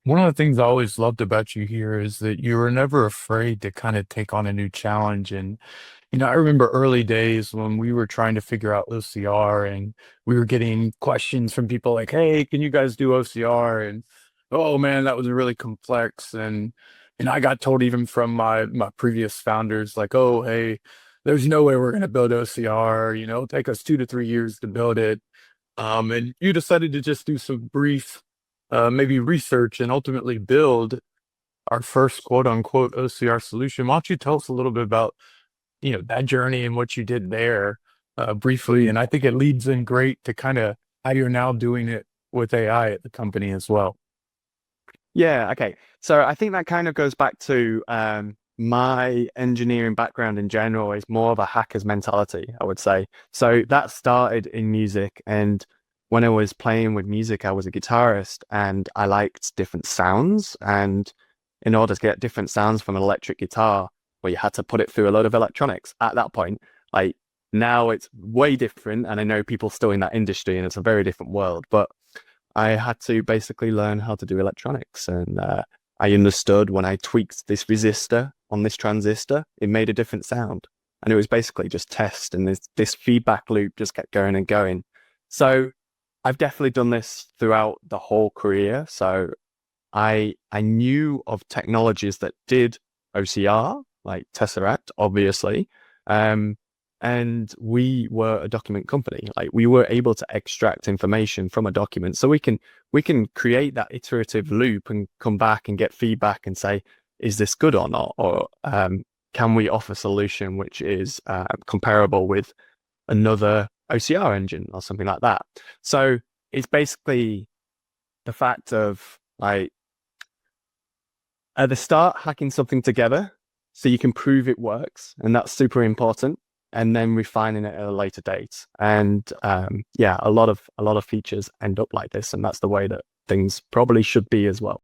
One of the things I always loved about you here is that you were never afraid to kind of take on a new challenge. And, I remember early days when we were trying to figure out OCR and we were getting questions from people like, hey, can you guys do OCR? And, oh man, that was really complex. And I got told even from my previous founders, like, oh, hey, there's no way we're going to build OCR, it'll take us 2 to 3 years to build it. And you decided to just do some brief, maybe research and ultimately build our first quote unquote OCR solution. Why don't you tell us a little bit about, that journey and what you did there, briefly? And I think it leads in great to kind of how you're now doing it with AI at the company as well. Yeah, okay. So I think that kind of goes back to my engineering background in general is more of a hacker's mentality, I would say. So that started in music. And when I was playing with music, I was a guitarist and I liked different sounds. And in order to get different sounds from an electric guitar, well, you had to put it through a load of electronics at that point. Like now it's way different. And I know people still in that industry and it's a very different world. But I had to basically learn how to do electronics. And I understood when I tweaked this resistor on this transistor, it made a different sound. And it was basically just test. And this feedback loop just kept going and going. So I've definitely done this throughout the whole career. So I knew of technologies that did OCR, like Tesseract, obviously. Um, and we were a document company. Like we were able to extract information from a document. So we can create that iterative loop and come back and get feedback and say, is this good or not? Or can we offer a solution which is comparable with another OCR engine or something like that? So it's basically the fact of like at the start, hacking something together so you can prove it works, and that's super important. And then refining it at a later date. And yeah, a lot of features end up like this, and that's the way that things probably should be as well.